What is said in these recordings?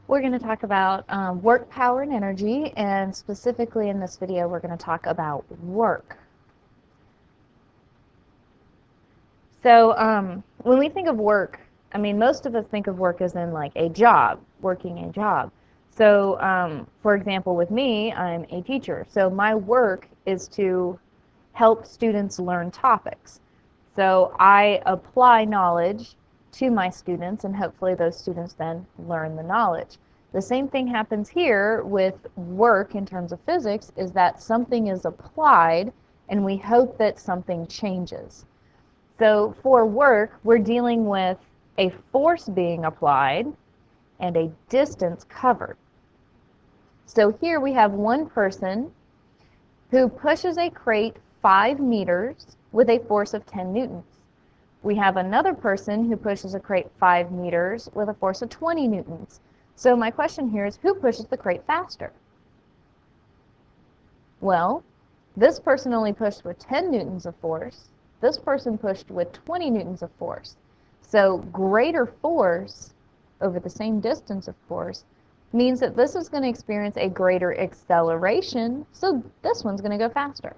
We're going to talk about work, power, and energy, and specifically in this video, we're going to talk about work. So when we think of work, I mean, most of us think of work as in like a job, working a job. So for example, with me, I'm a teacher. So my work is to help students learn topics. So I apply knowledge to my students, and hopefully those students then learn the knowledge. The same thing happens here with work in terms of physics, is that something is applied and we hope that something changes. So for work, we're dealing with a force being applied and a distance covered. So here we have one person who pushes a crate 5 meters with a force of 10 newtons. We have another person who pushes a crate 5 meters with a force of 20 newtons. So my question here is, who pushes the crate faster? Well, this person only pushed with 10 newtons of force. This person pushed with 20 newtons of force. So greater force over the same distance, of course, means that this is going to experience a greater acceleration, so this one's going to go faster.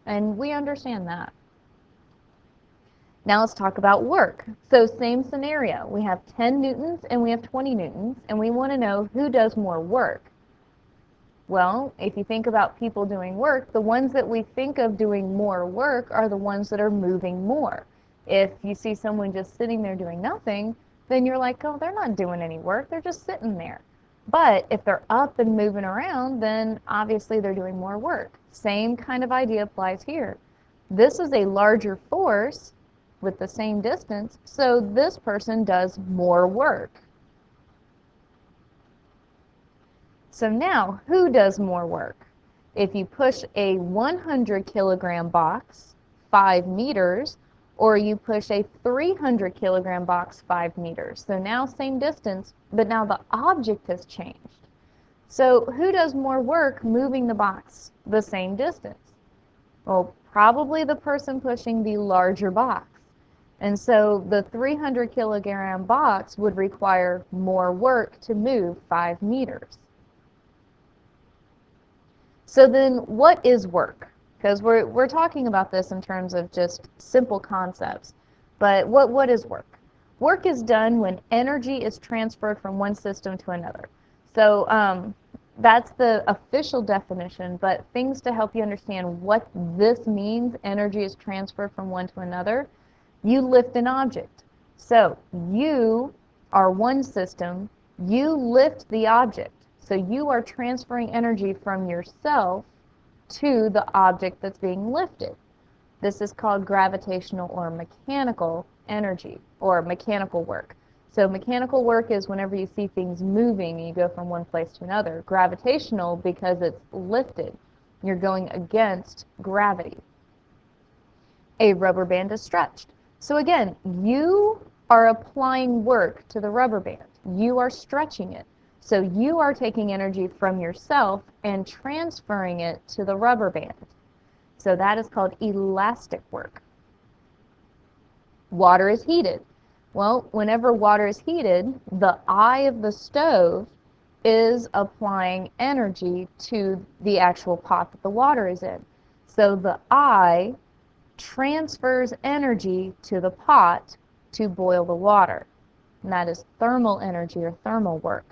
And we understand that. Now let's talk about work. So same scenario. We have 10 newtons and we have 20 newtons, and we want to know who does more work. Well, if you think about people doing work, the ones that we think of doing more work are the ones that are moving more. If you see someone just sitting there doing nothing, then you're like, oh, they're not doing any work, they're just sitting there. But if they're up and moving around, then obviously they're doing more work. Same kind of idea applies here. This is a larger force with the same distance, so this person does more work. So now, who does more work? If you push a 100 kilogram box 5 meters, or you push a 300 kilogram box 5 meters. So now same distance, but now the object has changed. So who does more work moving the box the same distance? Well, probably the person pushing the larger box. And so the 300 kilogram box would require more work to move 5 meters. So then what is work? Because we're talking about this in terms of just simple concepts. But what is work? Work is done when energy is transferred from one system to another. So that's the official definition, but things to help you understand what this means, energy is transferred from one to another. You lift an object. So you are one system, you lift the object. So you are transferring energy from yourself to the object that's being lifted. This is called gravitational or mechanical energy, or mechanical work. So mechanical work is whenever you see things moving and you go from one place to another. Gravitational, because it's lifted. You're going against gravity. A rubber band is stretched. So again, you are applying work to the rubber band. You are stretching it. So you are taking energy from yourself and transferring it to the rubber band. So that is called elastic work. Water is heated. Well, whenever water is heated, the eye of the stove is applying energy to the actual pot that the water is in. So the eye transfers energy to the pot to boil the water. And that is thermal energy or thermal work.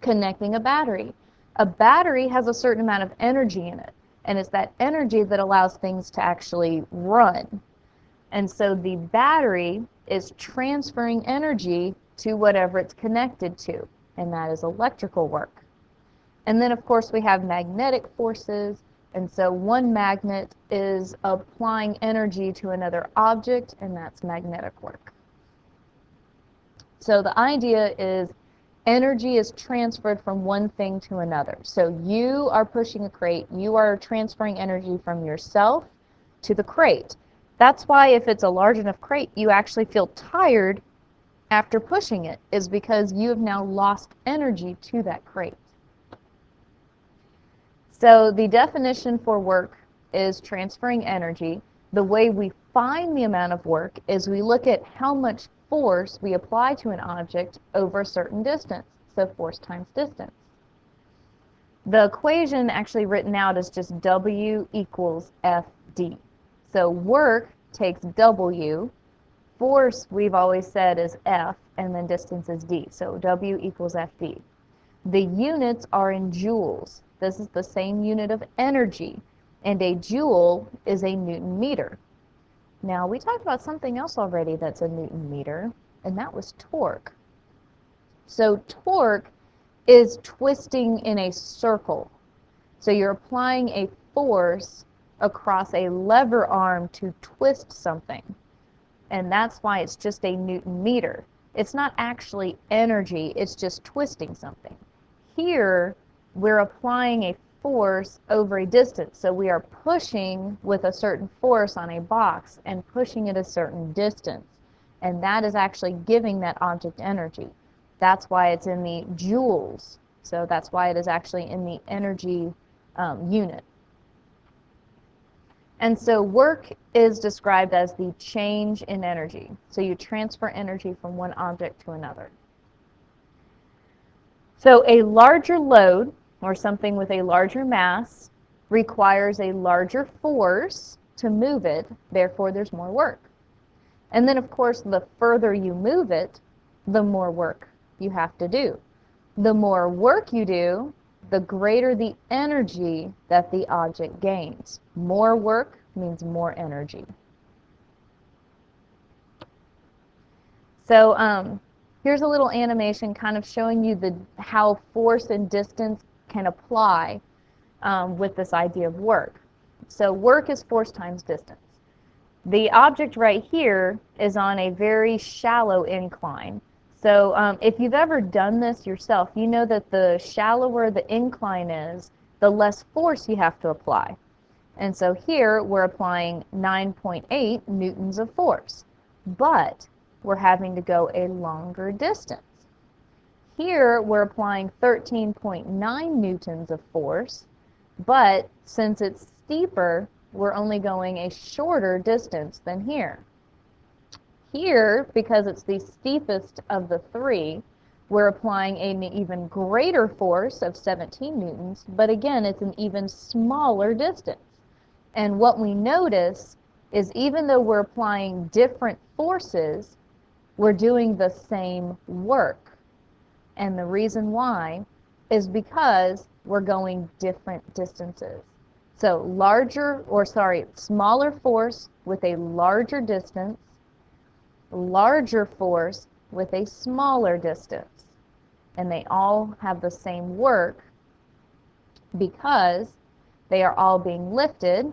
Connecting a battery. A battery has a certain amount of energy in it, and it's that energy that allows things to actually run. And so the battery is transferring energy to whatever it's connected to, and that is electrical work. And then of course we have magnetic forces, and so one magnet is applying energy to another object, and that's magnetic work. So the idea is energy is transferred from one thing to another. So you are pushing a crate, you are transferring energy from yourself to the crate. That's why if it's a large enough crate, you actually feel tired after pushing it, is because you have now lost energy to that crate. So the definition for work is transferring energy. The way we find the amount of work is we look at how much force we apply to an object over a certain distance. so force times distance. The equation actually written out is just W equals FD. So work takes W, force we've always said is F, and then distance is D. So W equals FD. The units are in joules. This is the same unit of energy, and a joule is a Newton meter. Now, we talked about something else already that's a Newton meter, and that was torque. So torque is twisting in a circle. So you're applying a force across a lever arm to twist something. And that's why it's just a Newton meter. It's not actually energy, it's just twisting something. Here, we're applying a force over a distance. So we are pushing with a certain force on a box and pushing it a certain distance. And that is actually giving that object energy. That's why it's in the joules. So that's why it is actually in the energy unit. And so work is described as the change in energy. So you transfer energy from one object to another. So a larger load, or something with a larger mass, requires a larger force to move it, therefore there's more work. And then, of course, the further you move it, the more work you have to do. The more work you do, the greater the energy that the object gains. More work means more energy. So here's a little animation kind of showing you how force and distance can apply with this idea of work. So work is force times distance. The object right here is on a very shallow incline. So if you've ever done this yourself, you know that the shallower the incline is, the less force you have to apply. And so here we're applying 9.8 newtons of force, but we're having to go a longer distance. Here we're applying 13.9 newtons of force, but since it's steeper, we're only going a shorter distance than here. Here, because it's the steepest of the three, we're applying an even greater force of 17 newtons, but again, it's an even smaller distance. And what we notice is even though we're applying different forces, we're doing the same work. And the reason why is because we're going different distances. So smaller force with a larger distance, larger force with a smaller distance. And they all have the same work because they are all being lifted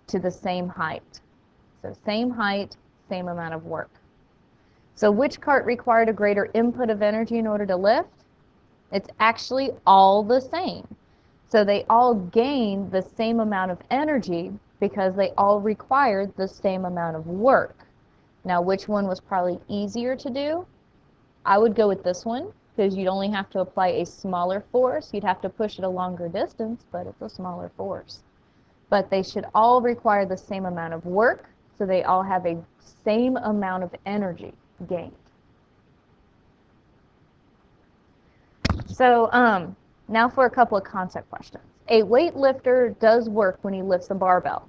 to the same height. So same height, same amount of work. So which cart required a greater input of energy in order to lift? It's actually all the same. So they all gained the same amount of energy because they all required the same amount of work. Now, which one was probably easier to do? I would go with this one because you'd only have to apply a smaller force. You'd have to push it a longer distance, but it's a smaller force. But they should all require the same amount of work, so they all have a same amount of energy gained. So now for a couple of concept questions. A weightlifter does work when he lifts a barbell.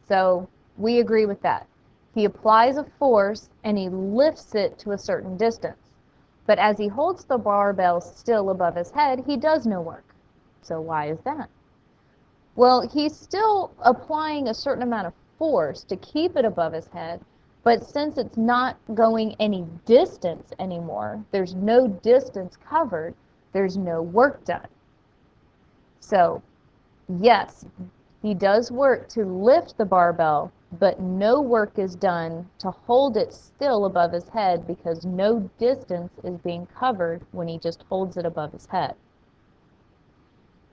So we agree with that. He applies a force and he lifts it to a certain distance. But as he holds the barbell still above his head, he does no work. So why is that? Well, he's still applying a certain amount of force to keep it above his head, but since it's not going any distance anymore, there's no distance covered, there's no work done. So, yes, he does work to lift the barbell, but no work is done to hold it still above his head because no distance is being covered when he just holds it above his head.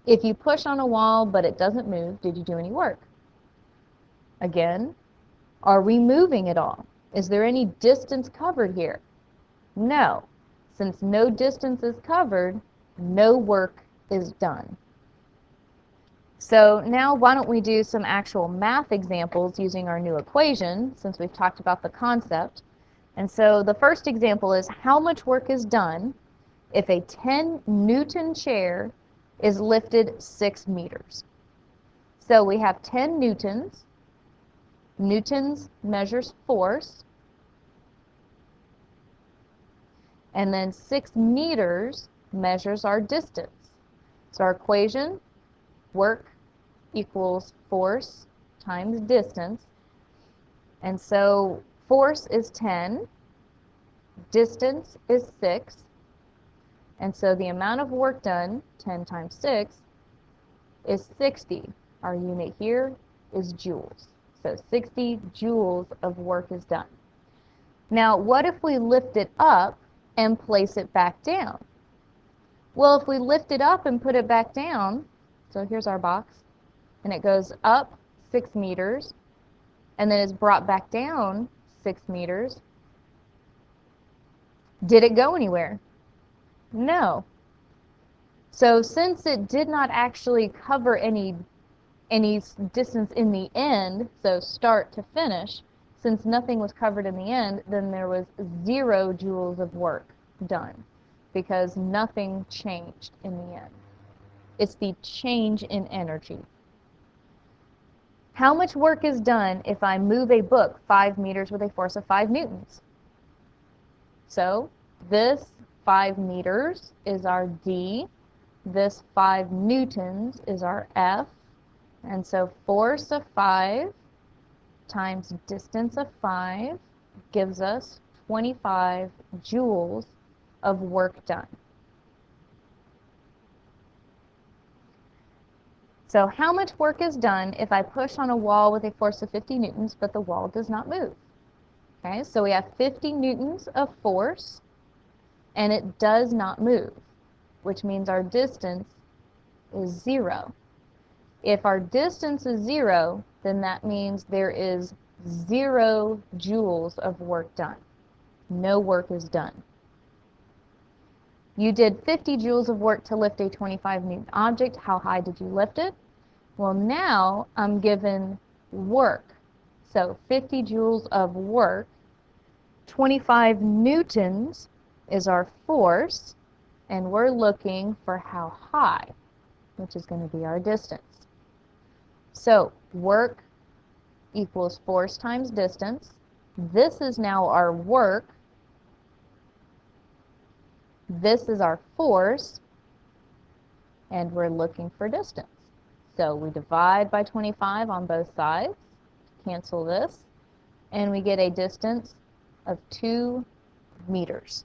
If you push on a wall but it doesn't move, did you do any work? Again, are we moving at all? Is there any distance covered here? No. Since no distance is covered, no work is done. So now why don't we do some actual math examples using our new equation, since we've talked about the concept. And so the first example is how much work is done if a 10 Newton chair is lifted 6 meters. So we have 10 newtons. Newtons measures force. And then 6 meters measures our distance. So our equation, work equals force times distance. And so force is 10, distance is 6, and so the amount of work done, 10 times 6, is 60. Our unit here is joules. So 60 joules of work is done. Now, what if we lift it up and place it back down? Well, if we lift it up and put it back down, so here's our box, and it goes up 6 meters, and then is brought back down 6 meters. Did it go anywhere? No. So since it did not actually cover any distance in the end, so start to finish, since nothing was covered in the end, then there was 0 joules of work done because nothing changed in the end. It's the change in energy. How much work is done if I move a book 5 meters with a force of 5 newtons? So this 5 meters is our D. This 5 newtons is our F. And so force of 5 times distance of 5 gives us 25 joules of work done. So how much work is done if I push on a wall with a force of 50 newtons, but the wall does not move? Okay, so we have 50 newtons of force, and it does not move, which means our distance is 0. If our distance is 0, then that means there is 0 joules of work done. No work is done. You did 50 joules of work to lift a 25 Newton object. How high did you lift it? Well, now I'm given work. So 50 joules of work. 25 newtons is our force, and we're looking for how high, which is going to be our distance. So work equals force times distance. This is now our work. This is our force, and we're looking for distance. So we divide by 25 on both sides, cancel this, and we get a distance of 2 meters.